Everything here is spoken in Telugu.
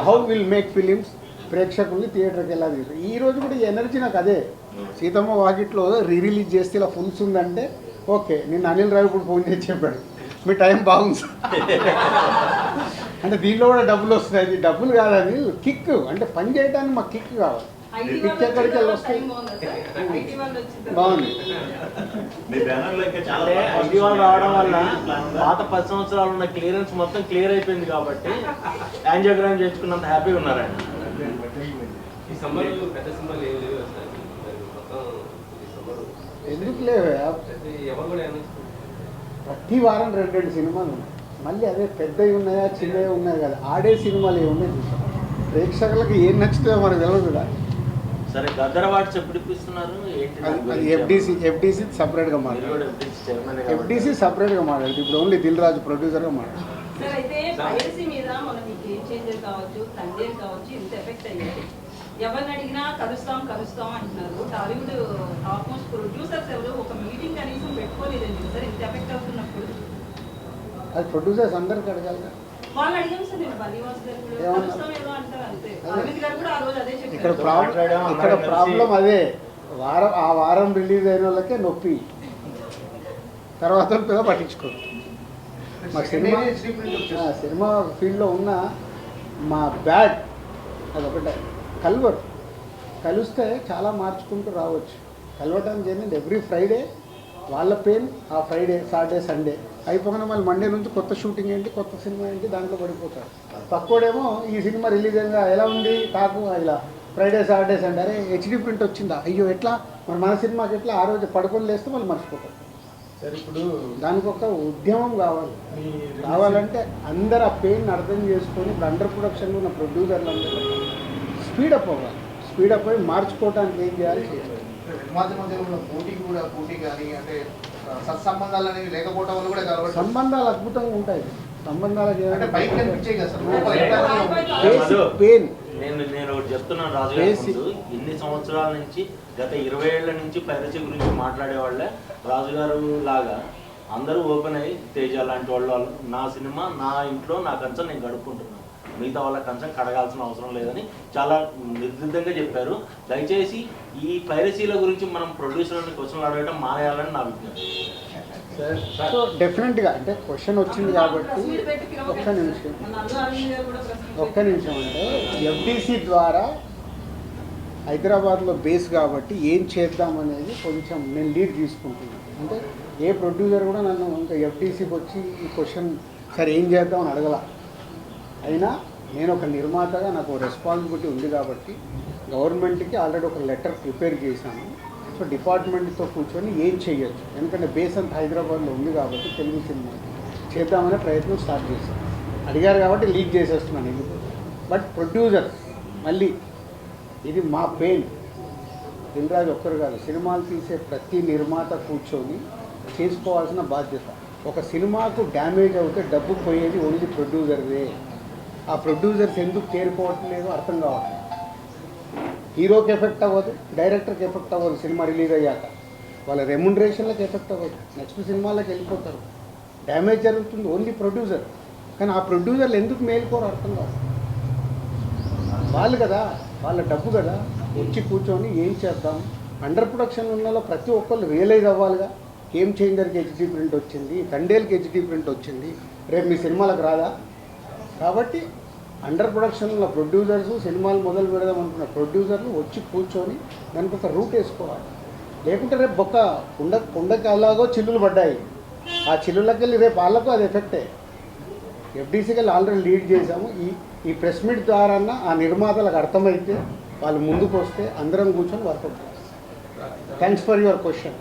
హౌ విల్ మేక్ ఫిలిమ్స్, ప్రేక్షకుల్ని థియేటర్కి ఎలా తీస్తారు. ఈ రోజు కూడా ఈ ఎనర్జీ నాకు అదే. సీతమ్మ వాకిట్లో రిలీజ్ చేస్తే ఇలా ఫుల్స్ ఉందంటే ఓకే. నిన్న అనిల్ రావు ఇప్పుడు ఫోన్ చేసి చెప్పాడు మీ టైం బాగుంది అంటే దీనిలో కూడా డబ్బులు వస్తున్నాయి. డబ్బులు కాదని కిక్, అంటే పని చేయడానికి మాకు కిక్ కావాలి. కిక్ ఎక్కడికి వెళ్ళి వస్తాయి. బాగుంది. ఐటీ వాళ్ళు రావడం వల్ల పాత 10 సంవత్సరాలు ఉన్న క్లియరెన్స్ మొత్తం క్లియర్ అయిపోయింది కాబట్టి యాంజియోగ్రామ్ చేసుకున్నంత హ్యాపీగా ఉన్నారు ఆయన. ఎందుకు లేవే ప్రతి వారం 2 సినిమాలు ఉన్నాయి. మళ్ళీ అదే పెద్దవి ఉన్నాయా చిన్నవి ఉన్నాయి కదా, ఆడే సినిమాలు ఏమున్నాయి చూసాం. ప్రేక్షకులకు ఏం నచ్చుతుందో మనకు తెలియదు కదా. సరే గద్దర్ అవార్డ్స్ ఎప్పుడు ఇప్పిస్తున్నారు? అది ఎఫ్డీసీ సపరేట్గా మాట్లాడు. ఎఫ్డీసీ సపరేట్గా మాట్లాడు. ఇప్పుడు ఓన్లీ దిల్ రాజు ప్రొడ్యూసర్గా మాట్లాడు. ఎవరిని అడిగినా కలుస్తాం అంటున్నారు. టాలీవుడ్ టాప్ మోస్ట్ ప్రొడ్యూసర్స్ ఎవరు ఒక మీటింగ్ కనీసం పెట్టుకోలేదండి సార్. ఇంత ఎఫెక్ట్ అవుతున్నప్పుడు అది ప్రొడ్యూసర్స్ అందరికి అడగాలి. వాళ్ళు అడిగాం సార్. నేను బలివాస్ గారు కూడా కలుస్తాం ఏదో అంటారు అంతే. అరవింద్ గారు కూడా ఆ రోజు అదే చెప్పారు. ఇక్కడ ప్రాబ్లం అదే. ఆ వారం రిలీజ్ అయిన వాళ్ళకే నొప్పి, తర్వాత పెద్ద పట్టించుకోరు. మా సినిమా ఫీల్డ్లో ఉన్న మా బ్యాడ్ అదొకటే. కలిస్తే చాలా మార్చుకుంటూ రావచ్చు. కలవటానికి ఏంటంటే ఎవ్రీ ఫ్రైడే వాళ్ళ పెయిన్, ఆ ఫ్రైడే సాటర్డే సండే అయిపోగానే మళ్ళీ మండే నుంచి కొత్త షూటింగ్ ఏంటి, కొత్త సినిమా ఏంటి, దాంట్లో పడిపోతారు. పక్కోడేమో ఈ సినిమా రిలీజ్ అయిందా, ఎలా ఉంది టాకు, ఇలా ఫ్రైడే సాటర్డే సండే అరే హెచ్డీ ప్రింట్ వచ్చిందా, అయ్యో ఎట్లా మరి మన సినిమాకి ఎట్లా, ఆ రోజు పడుకొని లేస్తే వాళ్ళు మర్చిపోతారు. సరే ఇప్పుడు దానికి ఒక ఉద్యమం కావాలంటే అందరు ఆ పెయిన్ అర్థం చేసుకొని ఇప్పుడు అండర్ ప్రొడక్షన్లో ఉన్న ప్రొడ్యూసర్లు అందరూ స్పీడప్ అవ్వాలి. స్పీడప్ అయ్యి మార్చుకోవడానికి ఏం చేయాలి. పోటీ కానీ అంటే సత్సంబంధాలు అనేవి లేకపోవడం వల్ల కూడా కాబట్టి సంబంధాలు అద్భుతంగా ఉంటాయి. సంబంధాలకి పెయిన్ నేను ఒకటి చెప్తున్నాను రాజు గారు. ఇన్ని సంవత్సరాల నుంచి గత 20 ఏళ్ల నుంచి పైరసీ గురించి మాట్లాడే వాళ్ళే రాజుగారు లాగా అందరూ ఓపెన్ అయ్యి తేజ లాంటి వాళ్ళు నా సినిమా నా ఇంట్లో నా కంచం నేను గడుపుకుంటున్నాను, మిగతా వాళ్ళ కంచం కడగాల్సిన అవసరం లేదని చాలా నిర్దిష్టంగా చెప్పారు. దయచేసి ఈ పైరసీల గురించి మనం ప్రొడ్యూసర్ని క్వశ్చన్లు అడగడం మానేయాలని నా విజ్ఞప్తి. సో డెఫినెట్గా అంటే క్వశ్చన్ వచ్చింది కాబట్టి ఒక్క నిమిషం అంటే ఎఫ్డీసీ ద్వారా హైదరాబాద్లో బేస్ కాబట్టి ఏం చేద్దామనేది కొంచెం నేను లీడ్ తీసుకుంటున్నాను. అంటే ఏ ప్రొడ్యూసర్ కూడా నన్ను ఇంకా ఎఫ్డీసీకి వచ్చి ఈ క్వశ్చన్ సరే ఏం చేద్దామని అడగల. అయినా నేను ఒక నిర్మాతగా నాకు రెస్పాన్సిబిలిటీ ఉంది కాబట్టి గవర్నమెంట్కి ఆల్రెడీ ఒక లెటర్ ప్రిపేర్ చేశాను. సో డిపార్ట్మెంట్తో కూర్చొని ఏం చేయొచ్చు, ఎందుకంటే బేస్ అంతా హైదరాబాద్లో ఉంది కాబట్టి తెలుగు సినిమా చేద్దామనే ప్రయత్నం స్టార్ట్ చేశాను. అడిగారు కాబట్టి లీడ్ చేసేస్తున్నాను ఎందుకు. బట్ ప్రొడ్యూసర్ మళ్ళీ ఇది మా పెయిన్. దిల్ రాజు ఒక్కరు కాదు, సినిమాలు తీసే ప్రతి నిర్మాత కూర్చొని చేసుకోవాల్సిన బాధ్యత. ఒక సినిమాకు డ్యామేజ్ అవుతే డబ్బు పోయేది ఓన్లీ ప్రొడ్యూసర్దే. ఆ ప్రొడ్యూసర్స్ ఎందుకు తేరుకోవట్లేదు అర్థం కావట్లేదు. హీరోకి ఎఫెక్ట్ అవ్వదు, డైరెక్టర్కి ఎఫెక్ట్ అవ్వదు. సినిమా రిలీజ్ అయ్యాక వాళ్ళ రెమ్యునరేషన్లకు ఎఫెక్ట్ అవ్వదు, నెక్స్ట్ సినిమాలకు వెళ్ళిపోతారు. డ్యామేజ్ జరుగుతుంది ఓన్లీ ప్రొడ్యూసర్. కానీ ఆ ప్రొడ్యూసర్లు ఎందుకు మేలుకోరు అర్థం కాదు. వాళ్ళు కదా, వాళ్ళ డబ్బు కదా, వచ్చి కూర్చొని ఏం చేద్దాం. అండర్ ప్రొడక్షన్ ఉన్న ప్రతి ఒక్కళ్ళు రియలైజ్ అవ్వాలిగా. గేమ్ చేంజర్కి హెచ్డీ ప్రింట్ వచ్చింది, తండేల్కి హెచ్డీ ప్రింట్ వచ్చింది, రేపు మీ సినిమాలకు రాదా. కాబట్టి అండర్ ప్రొడక్షన్లో ప్రొడ్యూసర్స్, సినిమాలు మొదలు పెడదాం అనుకున్న ప్రొడ్యూసర్లు వచ్చి కూర్చొని దానికి ఒక రూట్ వేసుకోవాలి. లేకుంటే రేపు కుండకి అలాగో చిల్లులు పడ్డాయి, ఆ చిల్లులకి వెళ్ళి రేపు వాళ్ళకు అది ఎఫెక్టే. ఎఫ్డీసీకి వెళ్ళి ఆల్రెడీ లీడ్ చేశాము. ఈ ప్రెస్ మీట్ ద్వారా ఆ నిర్మాతలకు అర్థమైతే వాళ్ళు ముందుకు వస్తే అందరం కూర్చొని వర్కౌట్ చేస్తాం. Thanks for your question.